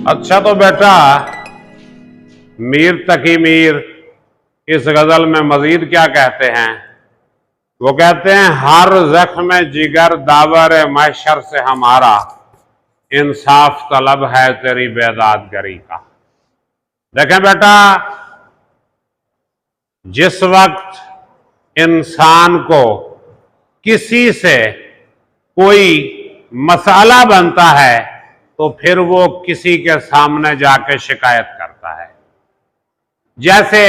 अच्छा तो बेटा, मीर तकी मीर इस गजल में मजीद क्या कहते हैं? वो कहते हैं, हर जख्म जिगर दावर महशर से हमारा, इंसाफ तलब है तेरी बेदादगरी का। देखें बेटा, जिस वक्त इंसान को किसी से कोई मसाला बनता है तो फिर वो किसी के सामने जाके शिकायत करता है। जैसे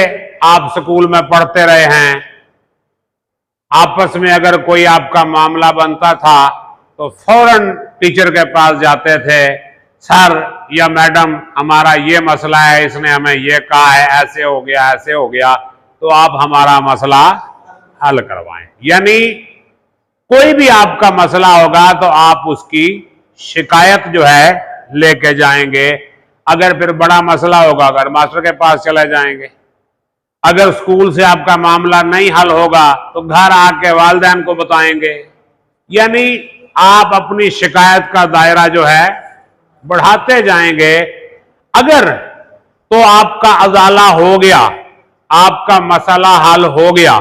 आप स्कूल में पढ़ते रहे हैं, आपस में अगर कोई आपका मामला बनता था तो फौरन टीचर के पास जाते थे, सर या मैडम हमारा ये मसला है, इसने हमें ये कहा है, ऐसे हो गया ऐसे हो गया, तो आप हमारा मसला हल करवाएं। यानी कोई भी आपका मसला होगा तो आप उसकी शिकायत जो है लेके जाएंगे। अगर फिर बड़ा मसला होगा अगर मास्टर के पास चले जाएंगे। अगर स्कूल से आपका मामला नहीं हल होगा तो घर आके वालिदैन को बताएंगे। यानी आप अपनी शिकायत का दायरा जो है बढ़ाते जाएंगे। अगर तो आपका अजाला हो गया, आपका मसला हल हो गया,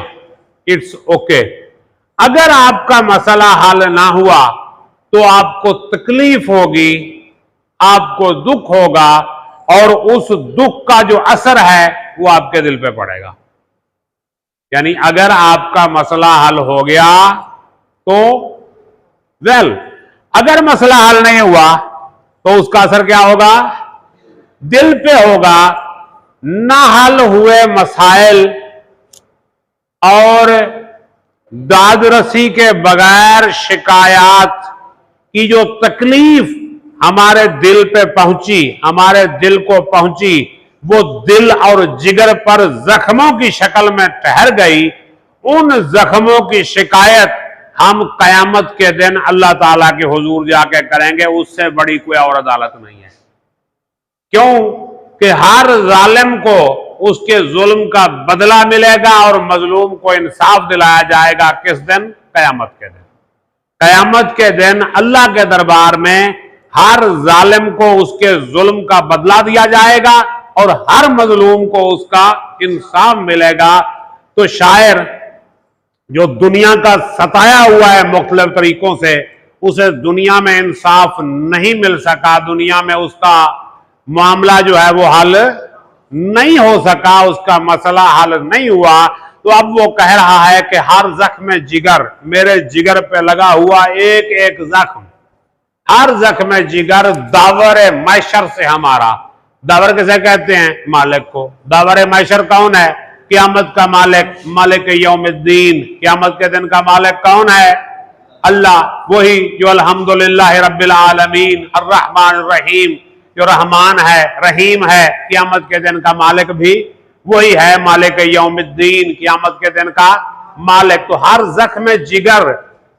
इट्स ओके। अगर आपका मसला हल ना हुआ तो आपको तकलीफ होगी, आपको दुख होगा, और उस दुख का जो असर है वो आपके दिल पे पड़ेगा। यानी अगर आपका मसला हल हो गया तो वेल, अगर मसला हल नहीं हुआ तो उसका असर क्या होगा? दिल पे होगा। ना हल हुए मसाइल और दादरसी के बगैर शिकायत की जो तकलीफ हमारे दिल पे पहुंची, हमारे दिल को पहुंची, वो दिल और जिगर पर जख्मों की शक्ल में ठहर गई। उन जख्मों की शिकायत हम कयामत के दिन अल्लाह ताला के हुजूर जाके करेंगे। उससे बड़ी कोई और अदालत नहीं है। क्यों कि हर जालिम को उसके जुल्म का बदला मिलेगा और मजलूम को इंसाफ दिलाया जाएगा। किस दिन? कयामत के दिन। कयामत के दिन अल्लाह के दरबार में हर जालिम को उसके जुल्म का बदला दिया जाएगा और हर मजलूम को उसका इंसाफ मिलेगा। तो शायर जो दुनिया का सताया हुआ है मुख्तलिफ तरीकों से, उसे दुनिया में इंसाफ नहीं मिल सका, दुनिया में उसका मामला जो है वो हल नहीं हो सका, उसका मसला हल नहीं हुआ। तो अब वो कह रहा है कि हर जख्म जिगर, मेरे जिगर पे लगा हुआ एक एक जख्म, हर जख्म जिगर दावर मैशर से हमारा। दावर किसे कहते हैं? मालिक को। दावर मैशर कौन है? क़यामत का मालिक, मालिक यौमुद्दीन। क़यामत के दिन का मालिक कौन है? अल्लाह। वही जो अल्हम्दुलिल्लाह रब्बिल आलमीन अर्रहमान अर्रहीम, जो रहमान है रहीम है। क़यामत के दिन का मालिक भी वही है, मालिक यौमुद्दीन, क़यामत के दिन का मालिक। तो हर जख्म जिगर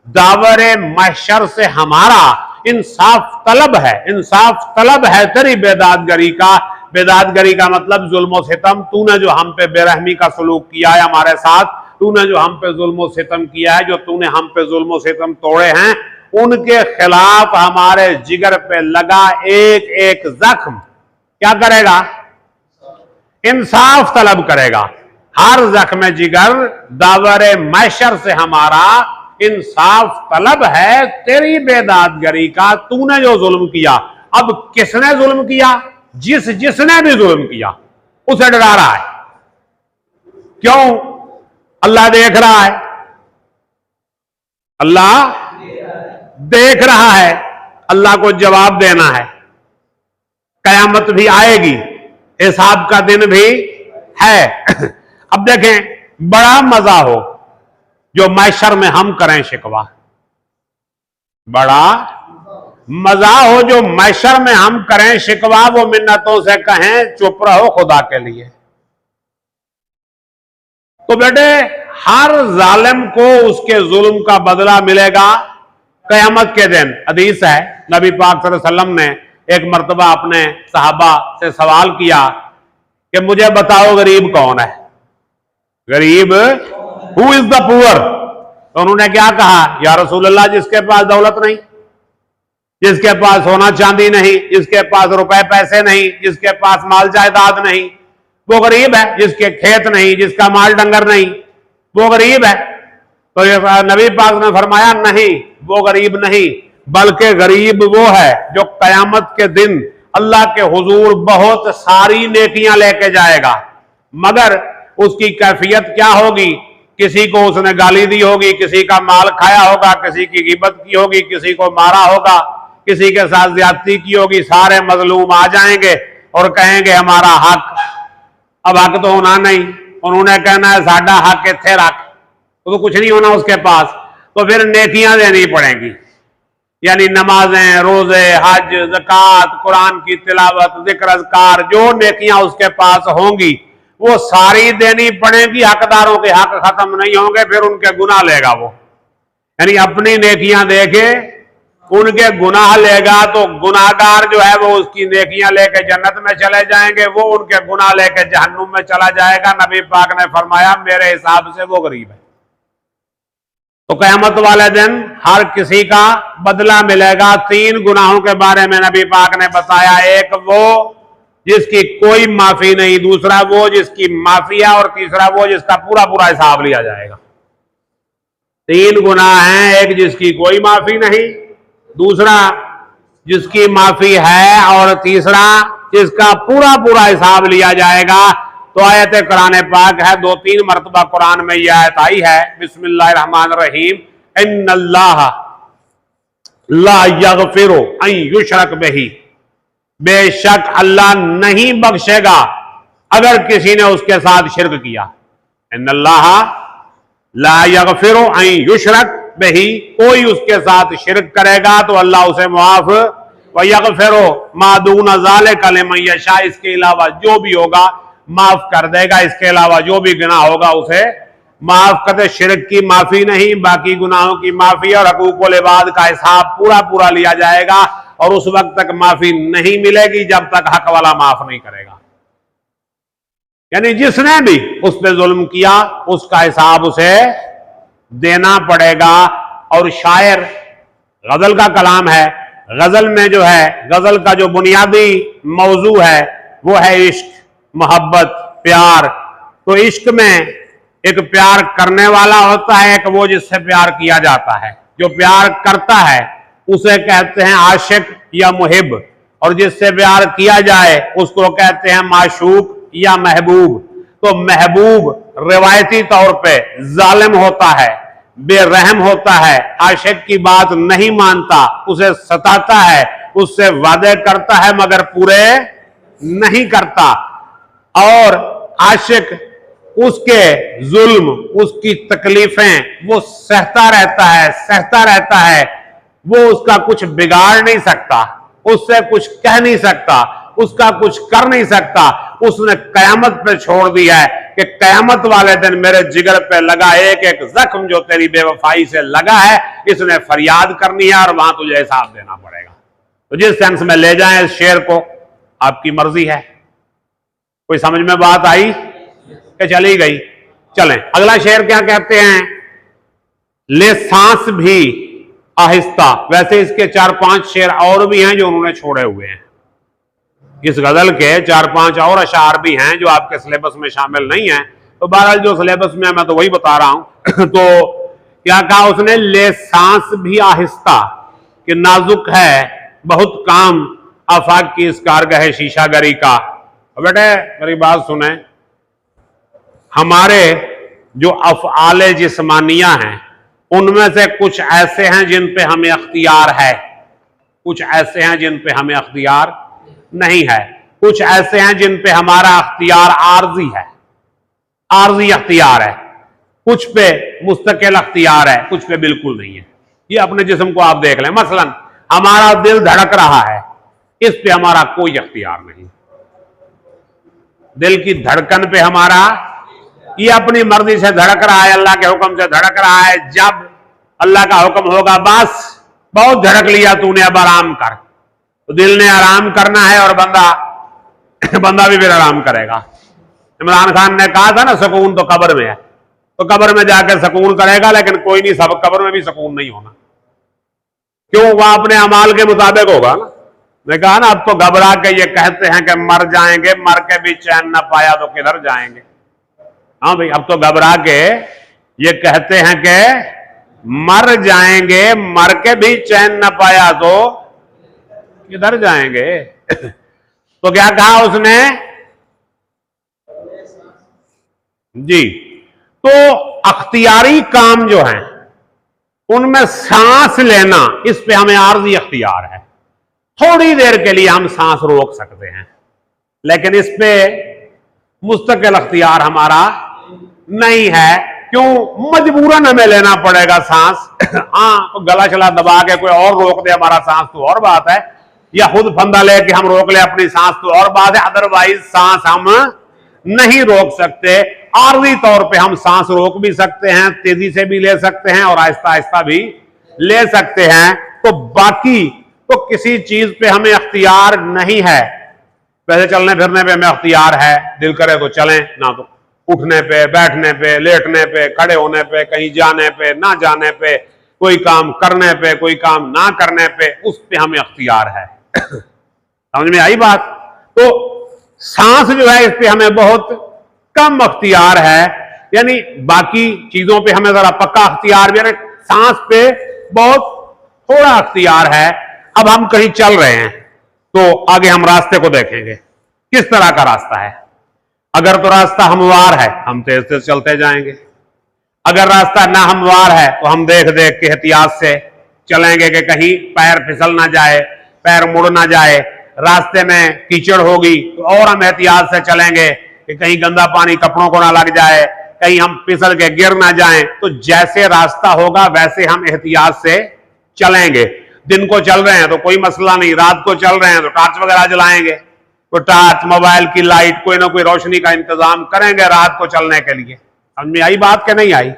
दावर महशर से हमारा इंसाफ तलब है, इंसाफ तलब है तेरी बेदादगरी का। बेदादगरी का मतलब जुल्म सितम। तूने जो हम पे बेरहमी का सलूक किया है हमारे साथ, तूने जो हम पे जुल्म सितम किया है, जो तूने हम पे जुल्म सितम तोड़े हैं, उनके खिलाफ हमारे जिगर पे लगा एक एक जख्म क्या करेगा? इंसाफ तलब करेगा। हर जख्म जिगर दावर मैशर से हमारा इंसाफ तलब है तेरी बेदादगरी का। तूने जो जुल्म किया, अब किसने जुल्म किया? जिसने भी जुल्म किया उसे डरा रहा है। क्यों? अल्लाह देख रहा है, अल्लाह देख रहा है, अल्लाह को जवाब देना है। कयामत भी आएगी, हिसाब का दिन भी है। अब देखें, बड़ा मजा हो जो मैशर में हम करें शिकवा, बड़ा मजा हो जो मैशर में हम करें शिकवा, वो मिन्नतों से कहें चुप रहो खुदा के लिए। तो बेटे, हर जालिम को उसके जुल्म का बदला मिलेगा कयामत के दिन। हदीस है, नबी पाक सल्लल्लाहु अलैहि वसल्लम ने एक मर्तबा अपने सहाबा से सवाल किया कि मुझे बताओ गरीब कौन है? गरीब, हु इज द पुअर? तो उन्होंने क्या कहा? या रसूलल्लाह, जिसके पास दौलत नहीं, जिसके पास सोना चांदी नहीं, जिसके पास रुपए पैसे नहीं, जिसके पास माल जायदाद नहीं, वो गरीब है। जिसके खेत नहीं, जिसका माल डंगर नहीं, वो गरीब है। तो ये नबी पाक ने फरमाया नहीं, वो गरीब नहीं, बल्कि गरीब वो है जो कयामत के दिन अल्लाह के हुजूर बहुत सारी नेकियां लेके जाएगा, मगर उसकी कैफियत क्या होगी? किसी को उसने गाली दी होगी, किसी का माल खाया होगा, किसी की गिबत की होगी, किसी को मारा होगा, किसी के साथ ज्यादती की होगी। सारे मजलूम आ जाएंगे और कहेंगे हमारा हक। अब हक तो होना नहीं, उन्होंने कहना है साडा हक इत्थे रख, तो कुछ नहीं होना उसके पास। तो फिर नेकियां देनी पड़ेंगी, यानी नमाजें, रोजे, हज, ज़कात, कुरान की तिलावत, जिक्र अज़कार, जो नेकियां उसके पास होंगी वो सारी देनी पड़ेगी। हकदारों के हक खत्म नहीं होंगे, फिर उनके गुनाह लेगा वो, यानी अपनी नेकियां देके उनके गुनाह लेगा। तो गुनाहगार जो है वो उसकी नेकियां लेके जन्नत में चले जाएंगे, वो उनके गुनाह लेके जहन्नुम में चला जाएगा। नबी पाक ने फरमाया मेरे हिसाब से वो गरीब है। तो क़यामत वाले दिन हर किसी का बदला मिलेगा। 3 गुनाहों के बारे में नबी पाक ने बताया, एक वो जिसकी कोई माफी नहीं, दूसरा वो जिसकी माफी है, और तीसरा वो जिसका पूरा पूरा हिसाब लिया जाएगा। 3 गुनाह हैं, एक जिसकी कोई माफी नहीं, दूसरा जिसकी माफी है, और तीसरा जिसका पूरा पूरा हिसाब लिया जाएगा। तो आयत कुरान पाक है, 2-3 मरतबा कुरान में यह आयत आई है, बिस्मिल्लाहिर्रहमानिर्रहीम, इन्नल्लाह ला यगफिरु अन युशरक बिही, बेशक अल्लाह नहीं बख्शेगा अगर किसी ने उसके साथ शिर्क किया। इन्नल्लाह ला यगफिरु अन युशरक बिही, कोई उसके साथ शिर्क करेगा तो अल्लाह उसे मुआफ, व यगफिरु मा दून ज़ालिका लिमन यशा, इसके अलावा जो भी होगा माफ कर देगा, इसके अलावा जो भी गुनाह होगा उसे माफ कर दे। शिर्क की माफी नहीं, बाकी गुनाहों की माफी और हकूकुल इबाद का हिसाब पूरा पूरा लिया जाएगा, और उस वक्त तक माफी नहीं मिलेगी जब तक हक वाला माफ नहीं करेगा। यानी जिसने भी उस पर जुल्म किया उसका हिसाब उसे देना पड़ेगा। और शायर, गजल का कलाम है, गजल में जो है, गजल का जो बुनियादी मौजू है वो है इश्क, मोहब्बत, प्यार। तो इश्क में एक प्यार करने वाला होता है, एक वो जिससे प्यार किया जाता है। जो प्यार करता है उसे कहते हैं आशिक या मुहिब, और जिससे प्यार किया जाए उसको कहते हैं माशूक या महबूब। तो महबूब रिवायती तौर पे जालिम होता है, बेरहम होता है, आशिक की बात नहीं मानता, उसे सताता है, उससे वादे करता है मगर पूरे नहीं करता, और आशिक उसके जुल्म, उसकी तकलीफें वो सहता रहता है, वो उसका कुछ बिगाड़ नहीं सकता, उससे कुछ कह नहीं सकता, उसका कुछ कर नहीं सकता। उसने कयामत पे छोड़ दिया है कि कयामत वाले दिन मेरे जिगर पे लगा एक एक जख्म जो तेरी बेवफाई से लगा है, इसने फरियाद करनी है और वहां तुझे हिसाब देना पड़ेगा। तो जिस सेंस में ले जाएं इस शेर को आपकी मर्जी है। कोई समझ में बात आई कि चली गई? चलें, अगला शेर क्या कहते हैं, ले सांस भी आहिस्ता। वैसे इसके 4-5 शेर और भी हैं जो उन्होंने छोड़े हुए हैं। इस गजल के 4-5 और अशार भी हैं जो आपके सिलेबस में शामिल नहीं है। तो बहरहाल जो सिलेबस में मैं तो वही बता रहा हूं। तो क्या कहा उसने, ले सांस भी आहिस्ता, कि नाजुक है बहुत काम आफाक की इस कारगह शीशागरी का। बेटे मेरी बात सुने, हमारे जो अफ़आल जिस्मानिया हैं उनमें से कुछ ऐसे हैं जिन पे हमें अख्तियार है, कुछ ऐसे हैं जिन पे हमें अख्तियार नहीं है, कुछ ऐसे हैं जिन पे हमारा अख्तियार आर्जी है, आर्जी अख्तियार है, कुछ पे मुस्तकिल अख्तियार है, कुछ पे बिल्कुल नहीं है। ये अपने जिस्म को आप देख लें, मसलन हमारा दिल धड़क रहा है, इस पे हमारा कोई अख्तियार नहीं। दिल की धड़कन पे हमारा, ये अपनी मर्जी से धड़क रहा है, अल्लाह के हुक्म से धड़क रहा है। जब अल्लाह का हुक्म होगा बस बहुत धड़क लिया तूने, अब आराम कर, तो दिल ने आराम करना है और बंदा भी फिर आराम करेगा। इमरान खान ने कहा था ना सुकून तो कब्र में है, तो कब्र में जाकर सुकून करेगा, लेकिन कोई नहीं, सब कब्र में भी सुकून नहीं होना, क्यों? वह अपने अमाल के मुताबिक होगा ना। मैं कहा ना, अब तो घबरा के ये कहते हैं कि मर जाएंगे, मर के भी चैन न पाया तो किधर जाएंगे। हाँ भाई, अब तो घबरा के ये कहते हैं कि मर जाएंगे, मर के भी चैन न पाया तो किधर जाएंगे। तो क्या कहा उसने जी? तो अख्तियारी काम जो है उनमें सांस लेना, इस पे हमें आर्जी अख्तियार है। थोड़ी देर के लिए हम सांस रोक सकते हैं, लेकिन इस पे मुस्तकिल अख्तियार हमारा नहीं है। क्यों? मजबूरन हमें लेना पड़ेगा सांस। हाँ, तो गला चला दबा के कोई और रोक दे हमारा सांस तो और बात है, या खुद फंदा लेके हम रोक ले अपनी सांस तो और बात है। अदरवाइज सांस हम नहीं रोक सकते। आर्जी तौर पे हम सांस रोक भी सकते हैं, तेजी से भी ले सकते हैं और आहिस्ता आहिस्ता भी ले सकते हैं। तो बाकी तो किसी चीज पे हमें अख्तियार नहीं है। वैसे चलने फिरने पे हमें अख्तियार है, दिल करे तो चलें, ना तो उठने पे, बैठने पे, लेटने पे, खड़े होने पे, कहीं जाने पे, ना जाने पे, कोई काम करने पे, कोई काम ना करने पे, उस पे हमें अख्तियार है। समझ में आई बात? तो सांस जो है इस पे हमें बहुत कम अख्तियार है, यानी बाकी चीजों पे हमें जरा पक्का अख्तियार भी है, सांस पे बहुत थोड़ा अख्तियार है। अब हम कहीं चल रहे हैं तो आगे हम रास्ते को देखेंगे किस तरह का रास्ता है। अगर तो रास्ता हमवार है, हम तेज तेज चलते जाएंगे। अगर रास्ता ना हमवार है तो हम देख देख के एहतियात से चलेंगे कि कहीं पैर फिसल ना जाए, पैर मुड़ ना जाए। रास्ते में कीचड़ होगी तो और हम एहतियात से चलेंगे कि कहीं गंदा पानी कपड़ों को ना लग जाए, कहीं हम फिसल के गिर ना जाएं। तो जैसे रास्ता होगा वैसे हम एहतियात से चलेंगे। दिन को चल रहे हैं तो कोई मसला नहीं, रात को चल रहे हैं तो टॉर्च वगैरह जलाएंगे, तो टॉर्च, मोबाइल की लाइट, कोई ना कोई रोशनी का इंतजाम करेंगे रात को चलने के लिए। समझ में आई बात? के नहीं आई?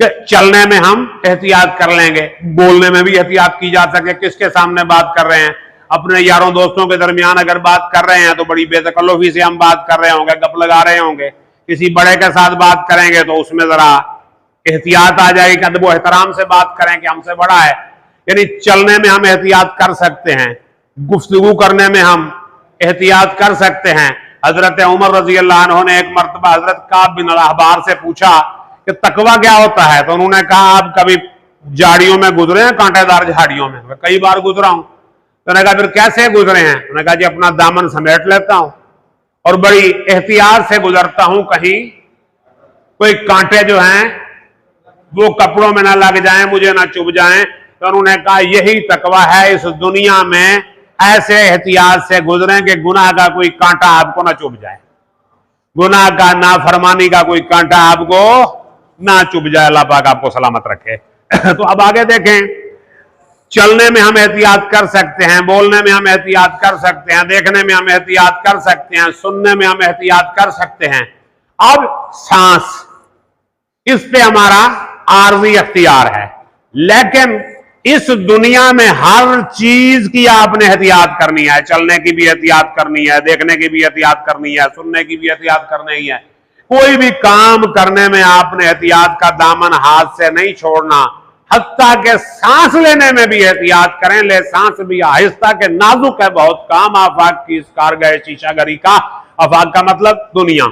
चलने में हम एहतियात कर लेंगे, बोलने में भी एहतियात की जा सके। किसके सामने बात कर रहे हैं, अपने यारों दोस्तों के दरमियान अगर बात कर रहे हैं तो बड़ी बेतकल्लुफी से हम बात कर रहे होंगे, गप लगा रहे होंगे। किसी बड़े के साथ बात करेंगे तो उसमें जरा एहतियात आ जाएगी कि अदब एहतराम से बात करें कि हमसे बड़ा है। यानी चलने में हम एहतियात कर सकते हैं, गुफ्तगू करने में हम एहतियात कर सकते हैं। हजरत उमर रजी अल्लाह अन्हु ने एक मरतबा हजरत काब बिन अल-अहबार से पूछा कि तकवा क्या होता है, तो उन्होंने कहा आप कभी झाड़ियों में गुजरे हैं, कांटेदार झाड़ियों में? कई बार गुजरा हूं। तो उन्होंने कहा फिर कैसे गुजरे हैं? उन्होंने कहा जी अपना दामन समेट लेता हूं और बड़ी एहतियात से गुजरता हूं, कहीं कोई कांटे जो हैं वो कपड़ों में ना लग जाएं, मुझे ना चुभ जाएं। तो उन्होंने कहा यही तकवा है, इस दुनिया में ऐसे एहतियात से गुजरें कि गुनाह का कोई कांटा आपको ना चुभ जाए, गुनाह का, नाफरमानी का कोई कांटा आपको ना चुभ जाए। अल्लाह पाक आपको सलामत रखे। तो अब आगे देखें, चलने में हम एहतियात कर सकते हैं, बोलने में हम एहतियात कर सकते हैं, देखने में हम एहतियात कर सकते हैं, सुनने में हम एहतियात कर सकते हैं। अब सांस, इस पे हमारा आर्जी अख्तियार है, लेकिन इस दुनिया में हर चीज की आपने एहतियात करनी है। चलने की भी एहतियात करनी है, देखने की भी एहतियात करनी है, सुनने की भी एहतियात करनी है। कोई भी काम करने में आपने एहतियात का दामन हाथ से नहीं छोड़ना। हत्ता के सांस लेने में भी एहतियात करें, ले सांस भी आहिस्ता के, नाजुक है बहुत काम। आफाक की इस कारगर शीशागरी का, आफाक का मतलब दुनिया,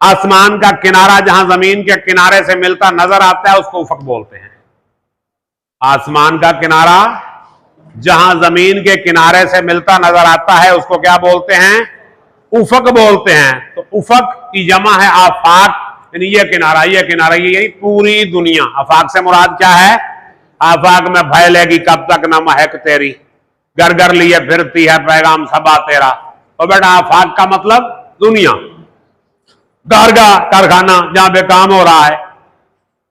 आसमान का किनारा जहां जमीन के किनारे से मिलता नजर आता है उसको उफक बोलते हैं। आसमान का किनारा जहां जमीन के किनारे से मिलता नजर आता है उसको क्या बोलते हैं? उफक बोलते हैं। तो उफक की जमा है आफाक, यानी ये किनारा, ये किनारा, ये पूरी दुनिया। आफाक से मुराद क्या है? आफाक में फैलेगी कब तक न महक तेरी, घर घर लिए फिरती है पैगाम सबा तेरा। तो बेटा आफाक का मतलब दुनिया, कारगा कारखाना जहां पे काम हो रहा है।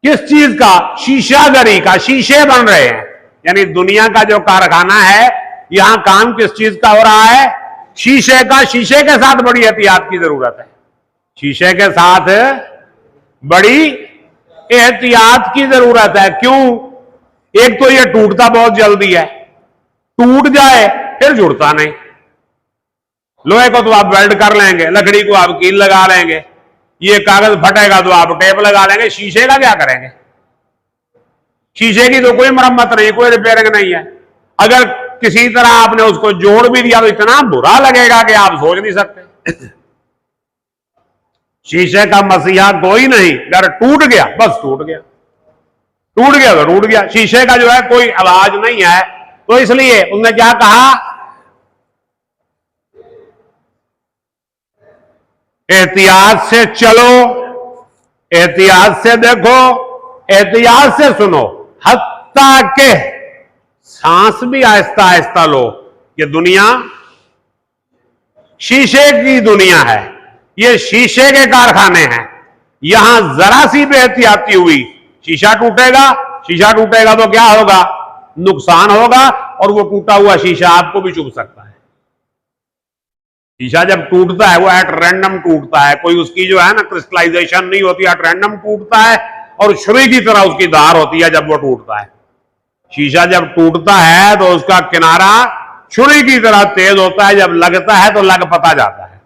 किस चीज का? शीशागरी का, शीशे बन रहे हैं। यानी दुनिया का जो कारखाना है, यहां काम किस चीज का हो रहा है? शीशे का। शीशे के साथ बड़ी एहतियात की जरूरत है, शीशे के साथ बड़ी एहतियात की जरूरत है। क्यों? एक तो ये टूटता बहुत जल्दी है, टूट जाए फिर जुड़ता नहीं। लोहे को तो आप वेल्ड कर लेंगे, लकड़ी को आप कील लगा लेंगे, ये कागज फटेगा तो आप टेप लगा लेंगे, शीशे का क्या करेंगे? शीशे की तो कोई मरम्मत नहीं, कोई रिपेयरिंग नहीं है। अगर किसी तरह आपने उसको जोड़ भी दिया तो इतना बुरा लगेगा कि आप सोच नहीं सकते। शीशे का मसीहा कोई नहीं, अगर टूट गया बस टूट गया, टूट गया तो टूट गया। शीशे का जो है कोई आवाज नहीं है। तो इसलिए उसने क्या कहा, एहतियात से चलो, एहतियात से देखो, एहतियात से सुनो, हत्ता के सांस भी आहिस्ता आहिस्ता लो। ये दुनिया शीशे की दुनिया है, ये शीशे के कारखाने हैं। यहां जरा सी बेहतियाती हुई शीशा टूटेगा, शीशा टूटेगा तो क्या होगा, नुकसान होगा, और वो टूटा हुआ शीशा आपको भी चुभ सकता है। शीशा जब टूटता है वो एट रैंडम टूटता है, कोई उसकी जो है ना क्रिस्टलाइजेशन नहीं होती, एट रैंडम टूटता है, और छुरी की तरह उसकी धार होती है जब वो टूटता है। शीशा जब टूटता है तो उसका किनारा छुरी की तरह तेज होता है, जब लगता है तो लग पता जाता है।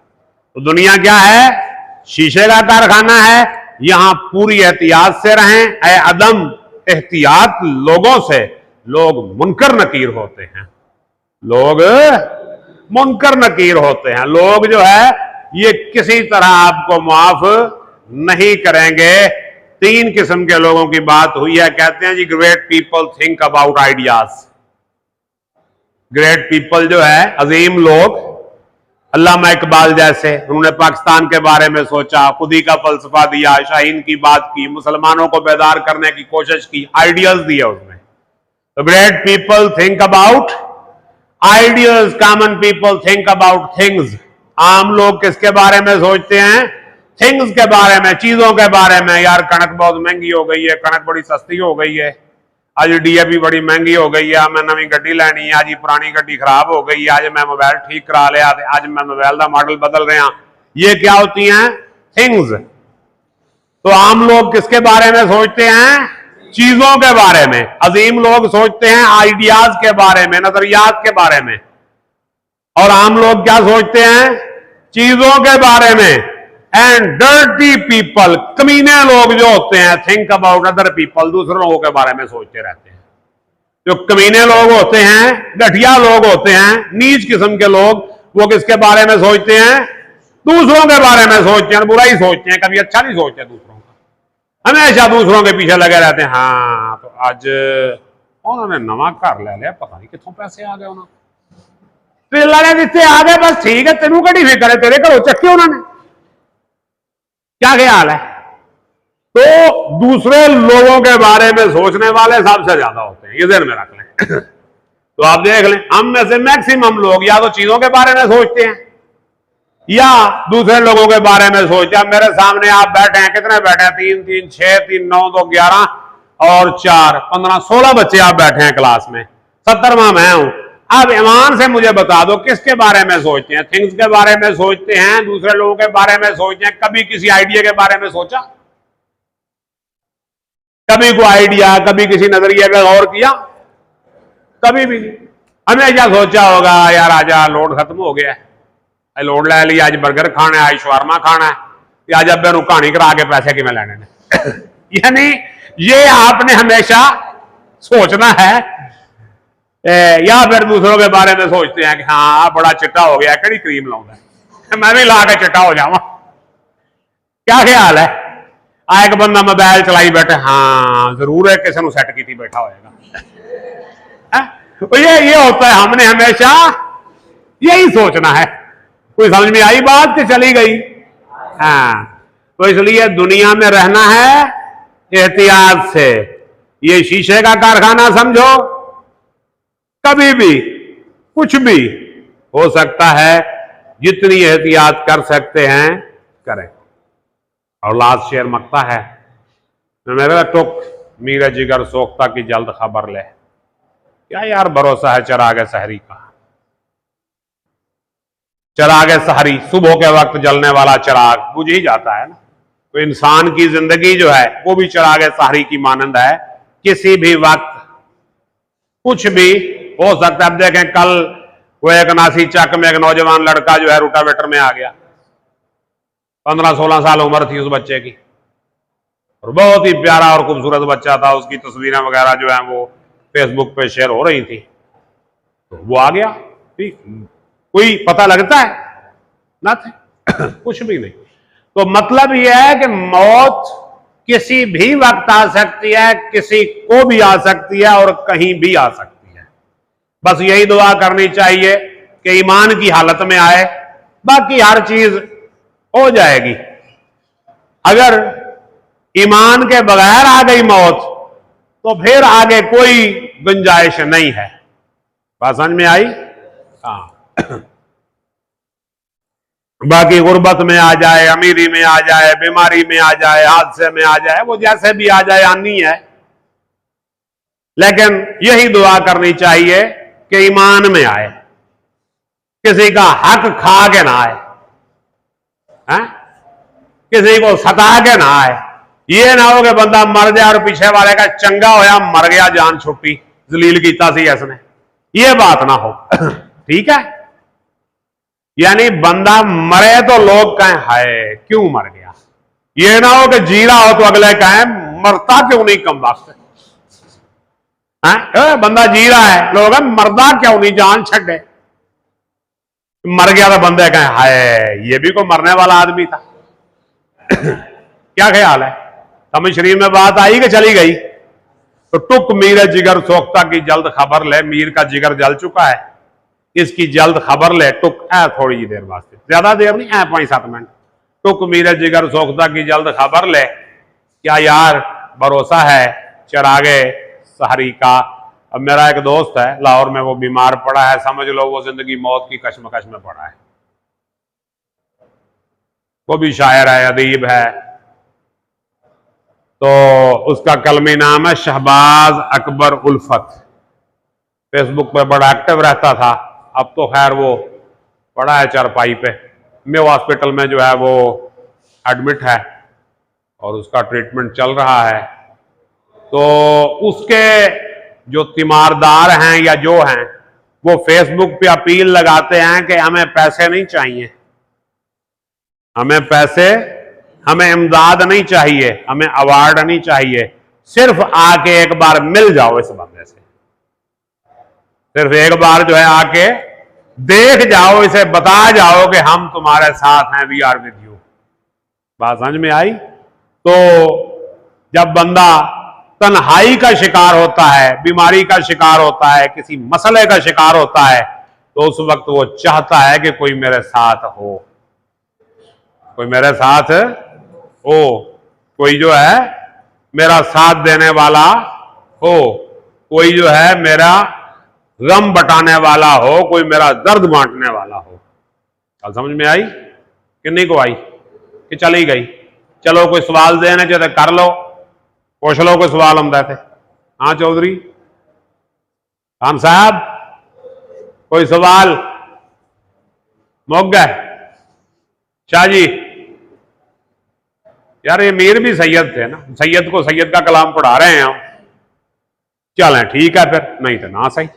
तो दुनिया क्या है, शीशे का कारखाना है। यहां पूरी एहतियात से रहें। ऐ अदम एहतियात लोगों से लोग मुनकर नकीर होते हैं, लोग मुनकर नकीर होते हैं। लोग जो है ये किसी तरह आपको माफ नहीं करेंगे। 3 किस्म के लोगों की बात हुई है। कहते हैं जी great people think about ideas. Great people जो है, अजीम लोग, अल्लामा इकबाल जैसे, उन्होंने पाकिस्तान के बारे में सोचा, खुदी का फलसफा दिया, शाहीन की बात की, मुसलमानों को बेदार करने की कोशिश की, आइडियाज दिए उसमें। तो great people think about ideas, common people think about things. आम लोग किसके बारे में सोचते हैं, थिंग्स के बारे में, चीजों के बारे में। यार कणक बहुत महंगी हो गई है, कणक बड़ी सस्ती हो गई है, आज डीएपी बड़ी महंगी हो गई है, मैं नवी गड्डी लैनी है, आज पुरानी गड्डी खराब हो गई है, आज मैं मोबाइल ठीक करा लिया, आज मैं मोबाइल का मॉडल बदल रहा। ये क्या होती हैं, थिंग्स। तो आम लोग किसके बारे में सोचते हैं, चीजों के बारे में। अजीम लोग सोचते हैं आइडियाज के बारे में, नजरियात के बारे में। और आम लोग क्या सोचते हैं, चीजों के बारे में। एंड डर्टी पीपल, कमीने लोग जो होते हैं, थिंक अबाउट अदर पीपल, दूसरे लोगों के बारे में सोचते रहते हैं। जो कमीने लोग होते हैं, घटिया लोग होते हैं, नीच किस्म के लोग, वो किसके बारे में सोचते हैं, दूसरों के बारे में सोचते हैं, बुरा ही सोचते हैं, कभी अच्छा नहीं सोचते दूसरों का, हमेशा दूसरों के पीछे लगे रहते हैं। हाँ तो आज उन्होंने नवा घर ले लिया, पता नहीं कितों पैसे आ गए उन्होंने, जितने आ गए बस ठीक है, तेनू कड़ी फिक्र है, तेरे घरों चक्के उन्होंने, क्या ख्याल है। तो दूसरे लोगों के बारे में सोचने वाले सबसे ज्यादा होते हैं, ये ध्यान में रख लें। तो आप देख लें, हम में से मैक्सिमम लोग या तो चीजों के बारे में सोचते हैं या दूसरे लोगों के बारे में सोचते हैं। मेरे सामने आप बैठे हैं, कितने बैठे हैं, 3 3 6 3 9 2 11 और 4 15 16 बच्चे आप बैठे हैं क्लास में, 70वां मैं हूं। अब ईमान से मुझे बता दो किसके बारे में सोचते हैं, थिंग्स के बारे में सोचते हैं, दूसरे लोगों के बारे में सोचते हैं। कभी किसी आइडिया के बारे में सोचा, कभी कोई आइडिया, कभी किसी नजरिए पे गौर किया, कभी भी नहीं। हमेशा सोचा होगा यार आज लोड खत्म हो गया है, लोड ले लिया, आज बर्गर खाना है, आज शवारमा खाना है, आज अब मैं कहानी करा के पैसे कि मैं लेने ने। यानी ये आपने हमेशा सोचना है। या फिर दूसरों के बारे में सोचते हैं कि हाँ बड़ा चिट्टा हो गया, कड़ी क्रीम लाऊंगा, मैं भी ला के चिट्टा हो जाऊंगा। क्या ख्याल है, एक बंदा मोबाइल चलाई बैठे, हाँ जरूर है किसी ने सेट की थी बैठा होएगा। तो ये होता है, हमने हमेशा यही सोचना है। कोई समझ में आई बात कि चली गई। हाँ तो इसलिए दुनिया में रहना है एहतियात से। ये शीशे का कारखाना समझो, कभी भी कुछ भी हो सकता है, जितनी एहतियात कर सकते हैं करें। और लास्ट शेर मकता है, मेरा टुक मीरा जिगर सोख्ता की जल्द खबर ले, क्या यार भरोसा है चिराग सहरी का। चिराग सहरी, सुबह के वक्त जलने वाला चिराग बुझ ही जाता है ना। तो इंसान की जिंदगी जो है वो भी चिराग सहरी की मानंद है, किसी भी वक्त कुछ भी हो सकता है। अब देखें कल वो एक नासी चक में एक नौजवान लड़का जो है रोटावेटर में आ गया, 15-16 साल उम्र थी उस बच्चे की, और बहुत ही प्यारा और खूबसूरत बच्चा था, उसकी तस्वीरें वगैरह जो है वो फेसबुक पे शेयर हो रही थी, तो वो आ गया। ठीक, कोई पता लगता है ना थे कुछ भी नहीं। तो मतलब यह है कि मौत किसी भी वक्त आ सकती है, किसी को भी आ सकती है और कहीं भी आ सकती है। बस यही दुआ करनी चाहिए कि ईमान की हालत में आए, बाकी हर चीज हो जाएगी। अगर ईमान के बगैर आ गई मौत तो फिर आगे कोई गुंजाइश नहीं है। बात समझ में आई? हाँ। बाकी गुर्बत में आ जाए, अमीरी में आ जाए, बीमारी में आ जाए, हादसे में आ जाए, वो जैसे भी आ जाए आनी है, लेकिन यही दुआ करनी चाहिए कि ईमान में आए, किसी का हक खा के ना आए, है? किसी को सता के ना आए। ये ना हो कि बंदा मर जाए और पीछे वाले का चंगा होया मर गया, जान छुट्टी, जलील कीता सी इसने, ये बात ना हो। ठीक है, यानी बंदा मरे तो लोग कहें हाय क्यों मर गया, ये ना हो कि जी रहा हो तो अगले कहें मरता क्यों नहीं कम वक्त। बंदा जी रहा है, लोग मरदा क्यों नहीं, जान छे, मर गया तो बंदे कहें हाय ये भी कोई मरने वाला आदमी था। क्या ख्याल है? समझ शरीर में बात आई कि चली गई? तो टुक मीर जिगर सोखता की जल्द खबर ले, मीर का जिगर जल चुका है, इसकी जल्द खबर ले। टुक है थोड़ी देर वास्ते, ज्यादा देर नहीं है, 5-7 मिनट। टुक मीर जिगर सोखता की जल्द खबर ले, क्या यार भरोसा है चरागे सहरी का। अब मेरा एक दोस्त है लाहौर में, वो बीमार पड़ा है, समझ लो वो जिंदगी मौत की कश्मकश में पड़ा है। वो भी शायर है, अदीब है, तो उसका कलमी नाम है शहबाज अकबर उल्फत। फेसबुक पे बड़ा एक्टिव रहता था, अब तो खैर वो पड़ा है चारपाई पे, मेव हॉस्पिटल में जो है वो एडमिट है और उसका ट्रीटमेंट चल रहा है। तो उसके जो तीमारदार हैं या जो हैं, वो फेसबुक पे अपील लगाते हैं कि हमें पैसे नहीं चाहिए, हमें पैसे, हमें इमदाद नहीं चाहिए, हमें अवार्ड नहीं चाहिए, सिर्फ आके एक बार मिल जाओ इस बंदे से, सिर्फ एक बार जो है आके देख जाओ, इसे बता जाओ कि हम तुम्हारे साथ हैं, वी आर विद यू। बात समझ में आई? तो जब बंदा तन्हाई का शिकार होता है, बीमारी का शिकार होता है, किसी मसले का शिकार होता है, तो उस वक्त वो चाहता है कि कोई मेरे साथ हो, कोई मेरे साथ हो, कोई जो है मेरा साथ देने वाला हो, कोई जो है मेरा गम बटाने वाला हो, कोई मेरा दर्द बांटने वाला हो। कल समझ में आई कि नहीं को आई कि चली गई? चलो कोई सवाल देने चाहते कर लो, पूछ लो कोई सवाल हम थे। हाँ चौधरी खान साहब, कोई सवाल? मुक गए? शाह जी, यार ये मीर भी सैयद थे ना, सैयद को सैयद का कलाम पढ़ा रहे हैं हम, चलें ठीक है फिर, नहीं तो ना सही।